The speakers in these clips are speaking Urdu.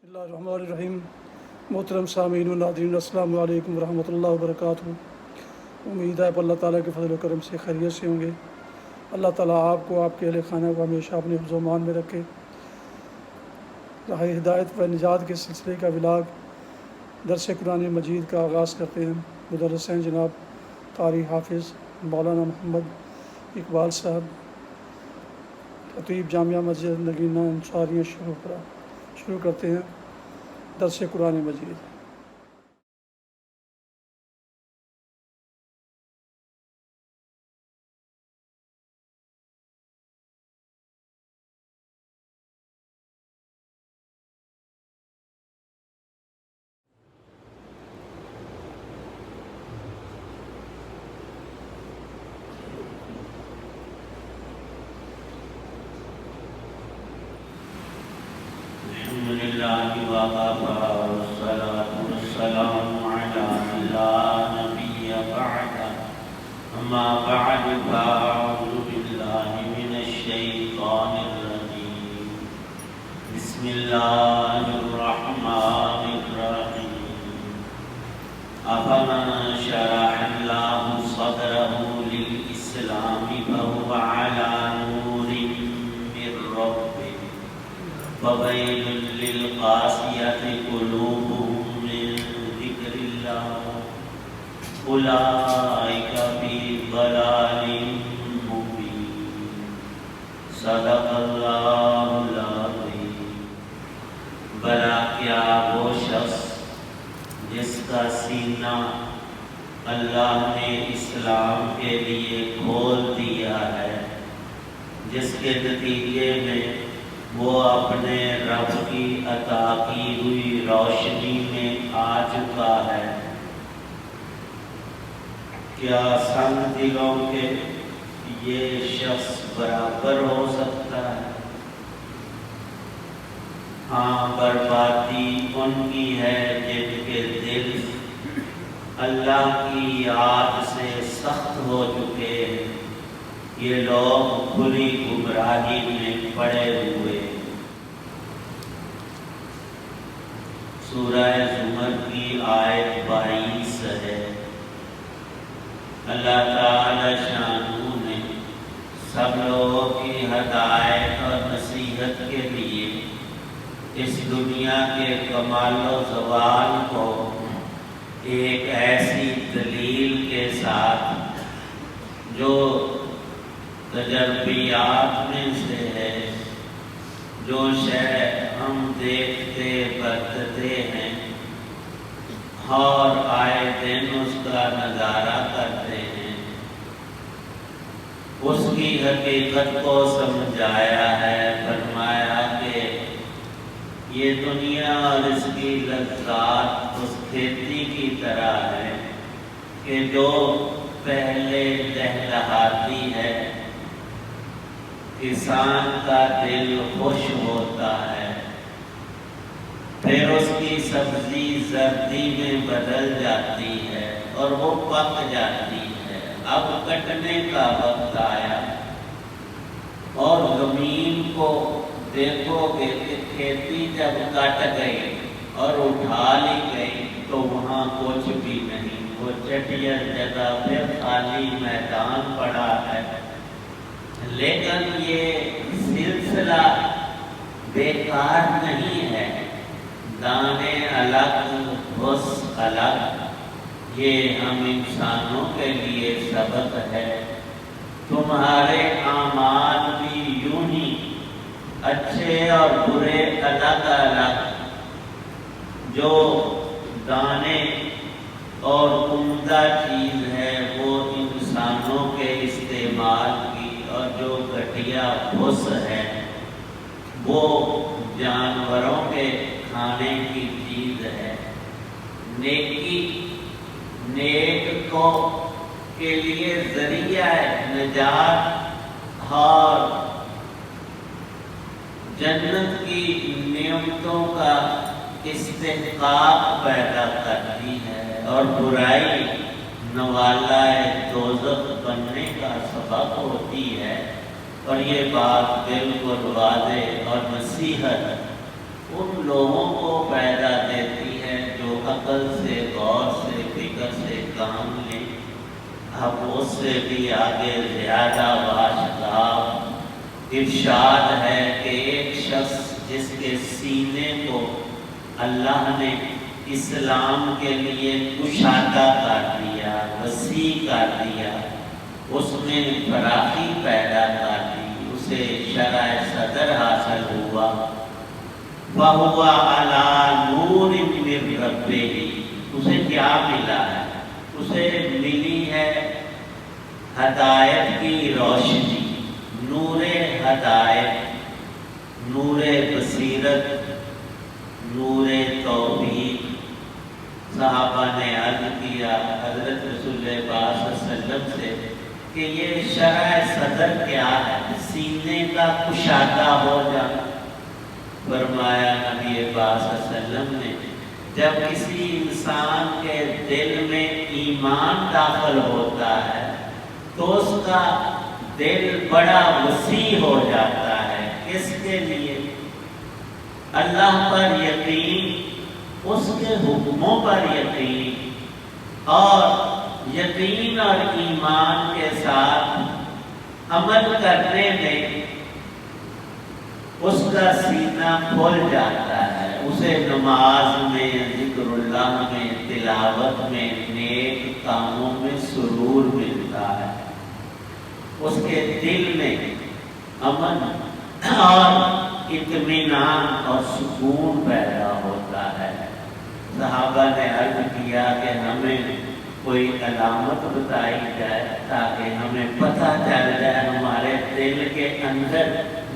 بسم اللہ الرحمن الرحیم۔ محترم سامعین و ناظرین، السلام علیکم ورحمۃ اللہ وبرکاتہ۔ امید ہے اللہ تعالیٰ کے فضل و کرم سے خیریت سے ہوں گے۔ اللہ تعالیٰ آپ کو، آپ کے اہل خانہ کو ہمیشہ اپنے حفظ و امان میں رکھے۔ راہ ہدایت و نجات کے سلسلے کا ولاگ درس قرآن مجید کا آغاز کرتے ہیں۔ مدرس ہیں جناب قاری حافظ مولانا محمد اقبال صاحب، خطیب جامعہ مسجد نگینہ انصاریہ شروع کرتے ہیں درس قرآن مجید۔ الحمدللہ وکفی والصلاۃ والسلام علی من لا نبی بعدہ، اما بعد فاعوذ باللہ من الشیطان الرجیم، بسم اللہ الرحمن الرحیم۔ افمن شرح اللہ صدرہ للاسلام فهو علی نور من ربہ وَوَيْلٌ لِّلْقَاسِيَةِ قُلُوبُهُم مِّن ذِكْرِ اللَّهِ أُولَٰئِكَ فِي ضَلَالٍ مُّبِينٍ۔ صدق اللہ العظیم۔ بھلا کیا وہ شخص جس کا سینہ اللہ نے اسلام کے لیے کھول دیا ہے، جس کے نتیجے میں وہ اپنے رب کی عطا کی ہوئی روشنی میں آ چکا ہے، کیا سنگ دلوں کے یہ شخص برابر ہو سکتا ہے؟ ہاں، بربادی ان کی ہے جن کے دل اللہ کی یاد سے سخت ہو چکے ہیں۔ یہ لوگ کھلی گمراہی میں پڑے ہوئے۔ سورہ زمر کی آیت 22 ہے۔ اللہ تعالی شانہ نے سب لوگوں کی ہدایت اور نصیحت کے لیے اس دنیا کے کمال و زوال کو ایک ایسی دلیل کے ساتھ جو تجربیات میں سے ہے، جو شے ہم دیکھتے برتتے ہیں اور آئے دن اس کا نظارہ کرتے ہیں، اس کی حقیقت کو سمجھایا ہے۔ فرمایا کہ یہ دنیا اور اس کی لذات اس کھیتی کی طرح ہے کہ جو پہلے لہلہاتی ہے، کسان کا دل خوش ہوتا ہے، پھر اس کی سبزی زردی میں بدل جاتی ہے اور وہ پک جاتی ہے۔ اب کٹنے کا وقت آیا اور زمین کو دیکھو گے کہ کھیتی جب کٹ گئی اور اٹھا لی گئی تو وہاں کچھ بھی نہیں، وہ چٹیل جگہ پہ خالی میدان پڑا ہے۔ لیکن یہ سلسلہ بیکار نہیں ہے، دانے الگ بھس الگ، یہ ہم انسانوں کے لیے سبق ہے۔ تمہارے اعمال بھی یوں ہی اچھے اور برے الگ الگ، جو دانے اور عمدہ چیز ہے وہ انسانوں کے استعمال کی، اور جو گھٹیا بھس ہے وہ جانوروں کے کھانے کی چیز ہے۔ نیکی نیک کو کے لیے ذریعہ نجات اور جنت کی نعمتوں کا استحقاق پیدا کرتی ہے، اور برائی نوالہ دوزخ بننے کا سبب ہوتی ہے۔ اور یہ بات بالکل واضح اور نصیحت ان لوگوں کو پیدا دیتی ہے جو عقل سے، غور سے، فکر سے کام لیں۔ اب اس سے بھی آگے زیادہ باشگاف ارشاد ہے کہ ایک شخص جس کے سینے کو اللہ نے اسلام کے لیے کشادہ کر دیا، وسیع کر دیا، اس میں فراخی پیدا کر دی، اسے شرح صدر حاصل ہوا، وَهُوَ عَلَى نُورٍ مِّن رَبِّهِ، اسے کیا ملا ہے؟ اسے ملی ہے ہدایت کی روشنی، نور ہدایت، نور بصیرت، نور توحید۔ صحابہ نے عرض کیا حضرت رسول پاک صلی اللہ علیہ وسلم سے کہ یہ شرح صدر کیا ہے؟ سینے کا کشادہ ہو جانا۔ فرمایا نبی پاک صلی اللہ علیہ وسلم نے جب کسی انسان کے دل میں ایمان داخل ہوتا ہے تو اس کا دل بڑا وسیع ہو جاتا ہے۔ کس کے لیے؟ اللہ پر یقین، اس کے حکموں پر یقین، اور یقین اور ایمان کے ساتھ عمل کرنے میں اس کا سینہ کھل جاتا ہے، اسے نماز میں، ذکر اللہ میں، تلاوت میں، نیک کاموں میں سرور ملتا ہے، اس کے دل میں امن اور اطمینان اور سکون پیدا ہوتا ہے۔ صحابہ نے عرض کیا کہ ہمیں کوئی علامت بتائی جائے تاکہ ہمیں پتہ چل جائے ہمارے دل کے اندر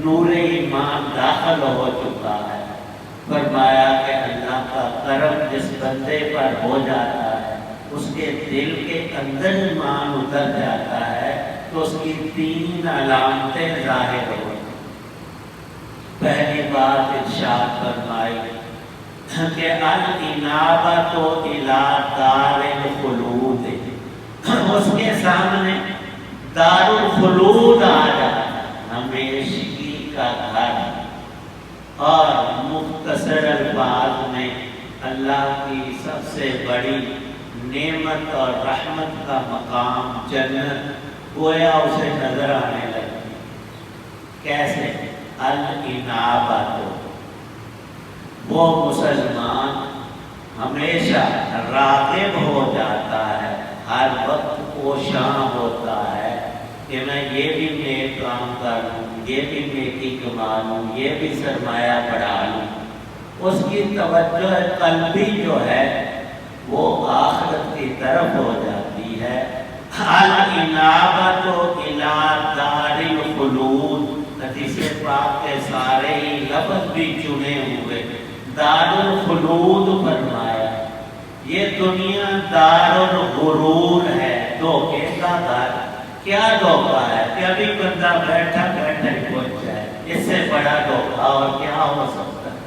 نور ایمان داخل ہو چکا ہے۔ فرمایا کہ اللہ کا کرم جس بندے پر ہو جاتا ہے، اس کے دل کے اندر ایمان اتر جاتا ہے تو اس کی 3 علامتیں ظاہر ہو۔ پہلی بات ارشاد فرمائی کہ الانابۃ الی دار الخلود، اس کے سامنے دار الخلود آ جاتا ہے، ہمیشگی کا گھر۔ اور مختصر الفاظ میں اللہ کی سب سے بڑی نعمت اور رحمت کا مقام جنت گویا اسے نظر آنے لگی۔ کیسے؟ الانابۃ، وہ مسلمان ہمیشہ راغب ہو جاتا ہے، ہر وقت کوشاں ہوتا ہے کہ میں یہ بھی نیک کام کر لوں، یہ بھی نیکی کما لوں، یہ بھی سرمایہ بڑھا لوں۔ اس کی توجہ قلبی جو ہے وہ آخرت کی طرف ہو جاتی ہے۔ الانابۃ الی دار الخلود، حدیث پاک کے سارے ہی لفظ بھی چنے ہوئے، دار الخلود فرمایا۔ یہ دنیا دار الغرور ہے، دھوکے کا گھر۔ کیا دھوکا ہے کہ ابھی بندہ بیٹھا بیٹھا ہی پہنچ جائے، اس سے بڑا دھوکا اور کیا ہو سکتا ہے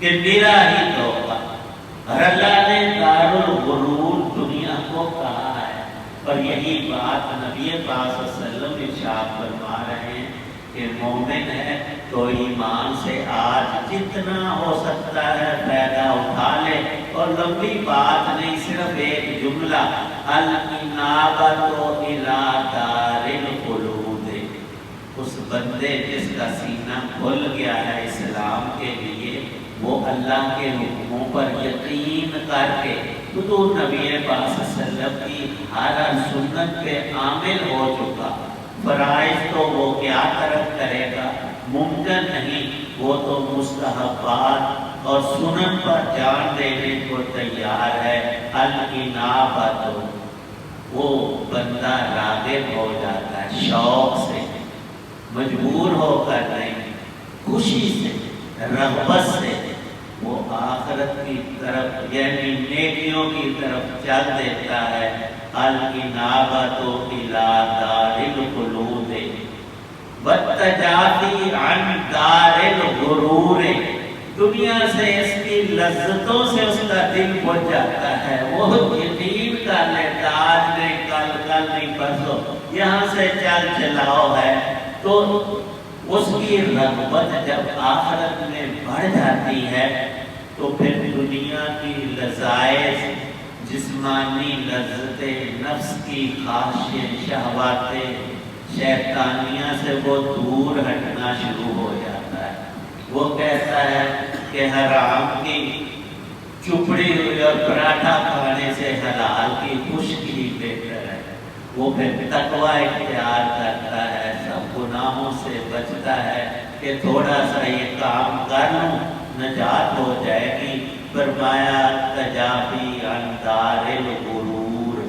کہ میرا ہی دھوکا۔ اور اللہ نے دار الغرور دنیا کو کہا ہے، اور یہی بات نبی پاک صلی اللہ علیہ وسلم ارشاد فرما رہے ہیں کہ مومن ہے تو ایمان سے آج جتنا ہو سکتا ہے فائدہ اٹھا لے۔ اور لمبی بات نہیں، صرف ایک جملہ، الانابۃ الی دار الخلود۔ اس بندے جس کا سینہ کھل گیا ہے اسلام کے لیے، وہ اللہ کے حکموں پر یقین کر کے حضور نبی پاک صلی اللہ علیہ وسلم کی ہر سنت پہ عامل ہو چکا۔ فرائض تو وہ کیا ترک کرے گا، ممکن نہیں، وہ تو مستحبات اور سنن پر جان دینے کو تیار ہے۔ الانابۃ، وہ بندہ راغب ہو جاتا ہے، شوق سے، مجبور ہو کر نہیں، خوشی سے، رغبت سے، وہ آخرت کی طرف یعنی نیکیوں کی طرف چل دیتا ہے۔ الانابۃ الی دار الخلود والتجافی عن دار الغرور، دنیا سے، اس کی لذتوں سے اس کا دل بجھ جاتا ہے۔ وہ یقین کر لیتا آج نہیں، کل نہیں، پرسوں، یہاں سے چل چلاؤ ہے تو اس کی رغبت جب آخرت میں بڑھ جاتی ہے تو پھر دنیا کی لذائذ، جسمانی لذتیں، نفس کی خواہشیں، شہواتیں، شیطانیاں سے وہ دور ہٹنا شروع ہو جاتا ہے۔ وہ کہتا ہے کہ حرام کی چپڑی ہوئی اور پراٹھا کھانے سے حلال کی خشک ہی بہتر ہے۔ وہ پھر تقوی اختیار کرتا ہے، سب گناہوں سے بچتا ہے کہ تھوڑا سا یہ کام کر لوں نجات ہو جائے گی۔ فرمایا تجافی عن دار الغرور،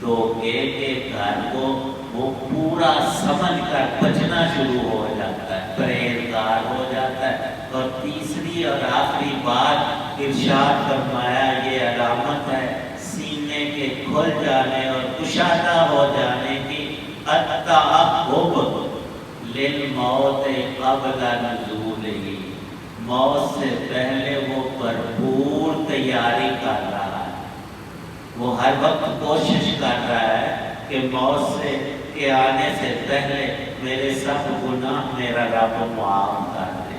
دھوکے کے گھر کو وہ پورا سمجھ کر بچنا شروع ہو جاتا ہے، پرہیزگار ہو جاتا ہے۔ اور تیسری اور آخری بات ارشاد فرمایا، یہ علامت ہے سینے کے کھل جانے اور کشادہ ہو جانے کی، التعہب للموت قبل نزولہ، موت سے پہلے وہ بھرپور تیاری کر رہا ہے۔ وہ ہر وقت کوشش کر رہا ہے کہ موت کے آنے سے پہلے میرے سب گناہ میرا رب معاف کر دے،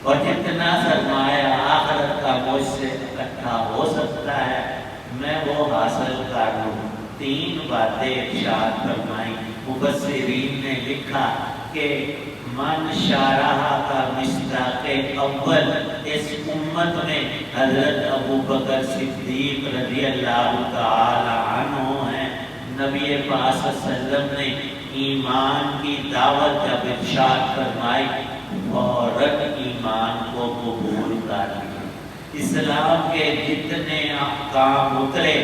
اور جتنا سرمایہ آخرت کا مجھ سے اکٹھا ہو سکتا ہے میں وہ حاصل کر لوں۔ تین باتیں ارشاد فرمائی۔ مفسرین نے لکھا کہ من شارحہ کا مصداق اول اس امت میں حضرت ابو بکر صدیق رضی اللہ تعالی عنہ ہیں۔ نبی پاک صلی اللہ علیہ وسلم نے ایمان کی دعوت جب ارشاد فرمائی، فوراً ایمان کو قبول کر لیا۔ اسلام کے جتنے احکام اترے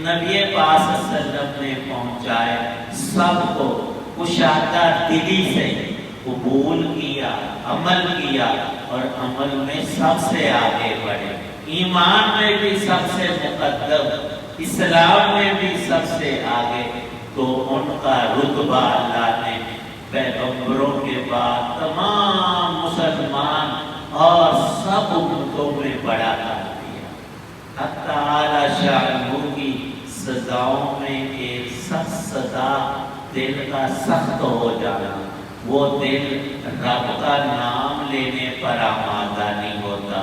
نبی پاک صلی اللہ علیہ وسلم نے پہنچائے، سب کو کشادہ دلی سے قبول کیا، عمل کیا، اور عمل میں سب سے آگے بڑھے، ایمان میں بھی سب سے مقدم، اسلام میں بھی سب سے آگے۔ تو ان کا رتبہ اللہ نے پیغمبروں کے بعد تمام مسلمان اور سب امتوں میں بڑا کر دیا۔ حتی اعلیٰ شأنہ کی سزاؤں میں ایک سخت سزا دل کا سخت ہو جانا۔ وہ دل رب کا نام لینے پر آمادہ نہیں ہوتا۔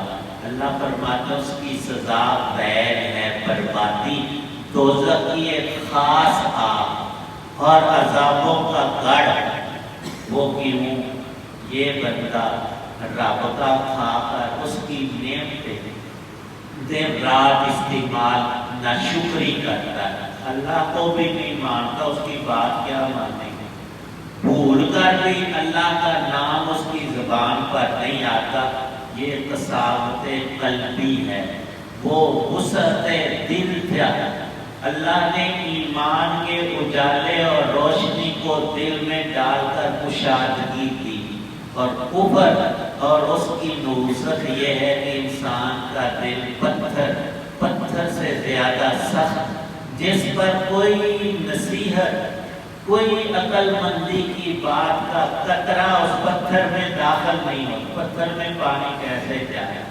اللہ فرماتا اس کی سزا ویل ہے، بربادی، دوزخ کی ایک خاص آگ اور عذابوں کا گڑھ۔ وہ کیوں؟ یہ بندہ رب کا کھا کر اس کی نعمتیں دن رات استعمال ناشکری کرتا ہے، اللہ کو بھی نہیں مانتا، اس کی بات کیا مانے گا؟ بھول کر بھی اللہ کا نام اس کی زبان پر نہیں آتا، یہ قساوت قلبی ہے، وہ وسعت دل تھا۔ اللہ نے ایمان کے اجالے اور روشنی کو دل میں ڈال کر کشادگی دی، اور کفر اور اس کی نوزت یہ ہے کہ انسان کا دل پتھر سے زیادہ سخت، جس پر کوئی نصیحت، کوئی عقل مندی کی بات کا قطرہ اس پتھر میں داخل نہیں ہو۔ پتھر میں پانی کیسے جائے؟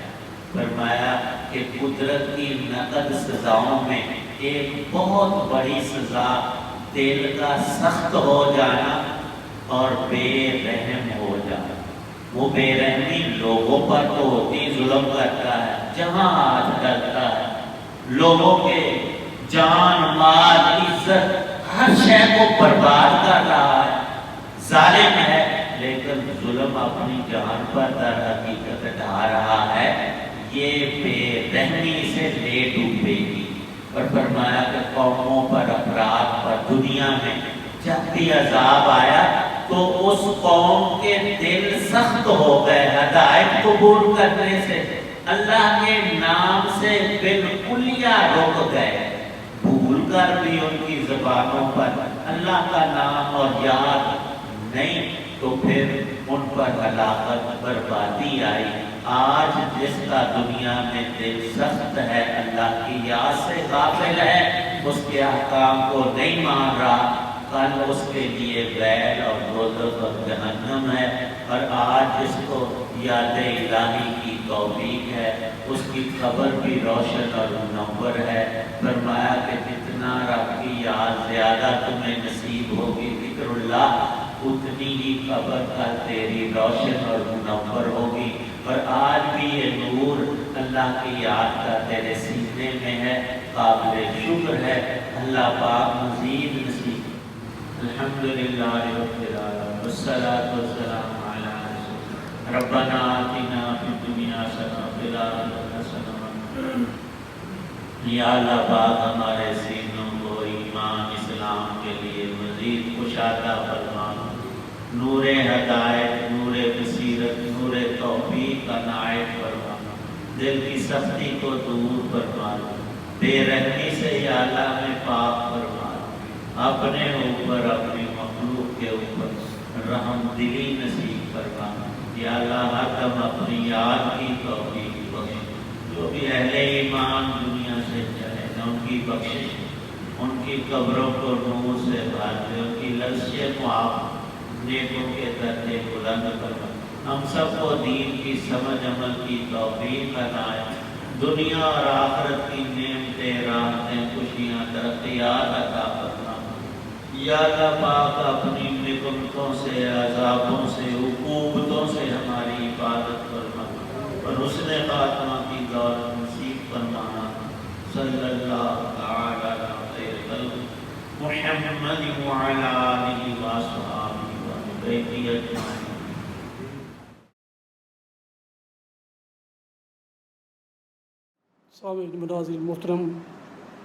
فرمایا کہ قدرت کی نقد سزاؤں میں ایک بہت بڑی سزا دل کا سخت ہو جانا اور بے رحم ہو جانا۔ وہ بے رحمی لوگوں پر تو ہوتی، ظلم کرتا ہے، جہاں ہاتھ ڈالتا ہے، لوگوں کے جان، مال، عزت، ہر شے کو برباد کر رہا ہے، ظالم ہے، لیکن ظلم اپنی جان پر در حقیقت ڈھا رہا ہے۔ یہ بے رحمی سے لے ڈوبے گی۔ اور فرمایا کہ قوموں پر، افراد پر دنیا میں جب بھی عذاب آیا تو اس قوم کے دل سخت ہو گئے ہدایت قبول کرنے سے، اللہ کے نام سے بالکلیہ رک گئے، بھول کر بھی ان کی زبانوں پر اللہ کا نام اور یاد نہیں، تو پھر ان پر ہلاکت، بربادی آئی۔ آج جس کا دنیا میں دل سخت ہے، اللہ کی یاد سے غافل ہے، اس کے احکام کو نہیں مان رہا، کل اس کے لیے ویل اور دوزخ اور جہنم ہے۔ اور آج جس کو یاد الہی کی توفیق ہے، اس کی قبر بھی روشن اور منور ہے۔ فرمایا کہ جتنا رب کی یاد زیادہ تمہیں نصیب ہوگی، ذکر اللہ، اتنی ہی قبر کا تیری روشن اور منور ہوگی۔ اور آج بھی یہ نور اللہ کی یاد کا تیرے سینے میں ہے، قابل شکر ہے۔ اللہ پاک مزید نصیب۔ الحمدللہ رب العالمین والصلاة والسلام علی رسول ربنا آتنا فی الدنیا حسنہ وفی الآخرۃ حسنہ۔ یا اللہ پاک ہمارے سینوں کو ایمان اسلام کے لیے مزید کشادہ فرما، نور ہدایت، نور بصیرت، نور توفیق عنایت فرما، دل کی سختی کو دور فرما، بے رحمی سے یا اللہ میں پاک فرما، اپنے اوپر اپنی مخلوق کے اوپر رحم دلی نصیب فرما۔ یا اللہ ہر دم اپنی یاد کی توفیق بخش، جو بھی اہل ایمان دنیا سے چلے ان کی بخشش، ان کی قبروں کو نور سے بھر دے، ان کی لذیذ معاف، نیکوں کے درجے بلند فرما۔ ہم سب کو دین کی سمجھ عمل کی توفیق عنایت، دنیا اور آخرت کی نعمتیں، راحتیں، خوشیاں، ترقیات عطا فرما۔ یا اللہ پاک اپنی نعمتوں سے، عذابوں سے، عقوبتوں سے ہماری حفاظت فرما اور حسن خاتمہ کی دولت نصیب فرمانا۔ صلی اللہ تعالی علی خیر خلق محمد وعلی آلہ وصحبہ وبیتہ اجمعین۔ سامعین ناظرین محترم،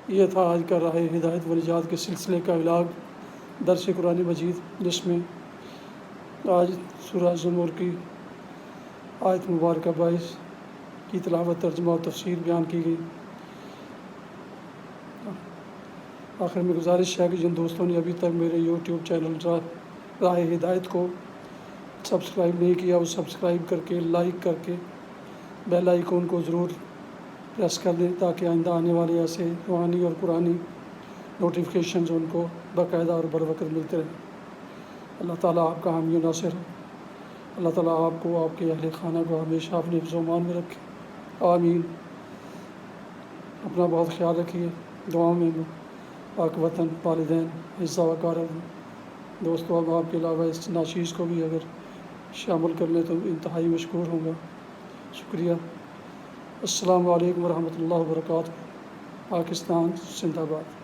یہ تھا آج کا راہ ہدایت و نجات کے سلسلے کا ولاگ درس قرآن مجید، جس میں آج سورہ زمر کی آیت مبارکہ 22 کی تلاوت، ترجمہ اور تفسیر بیان کی گئی۔ آخر میں گزارش ہے کہ جن دوستوں نے ابھی تک میرے یوٹیوب چینل راہ ہدایت کو سبسکرائب نہیں کیا، وہ سبسکرائب کر کے، لائک کر کے، بیل آئیکن کو ضرور پریس کر دیں، تاکہ آئندہ آنے والے ایسے روحانی اور قرآنی نوٹیفیکیشنز ان کو باقاعدہ اور بروقت ملتے رہیں۔ اللہ تعالیٰ آپ کا حامی و ناصر ہے۔ اللہ تعالیٰ آپ کو، آپ کے اہل خانہ کو ہمیشہ اپنے حفظ و امان میں رکھے، آمین۔ اپنا بہت خیال رکھیے، دعاؤں میں پاک وطن، والدین، عزہ وقار۔ دوستوں، اب آپ کے علاوہ اس ناشیز کو بھی اگر شامل کر لیں تو انتہائی مشکور ہوں گا۔ شکریہ۔ السلام علیکم ورحمۃ اللہ وبرکاتہ۔ پاکستان زندہ باد۔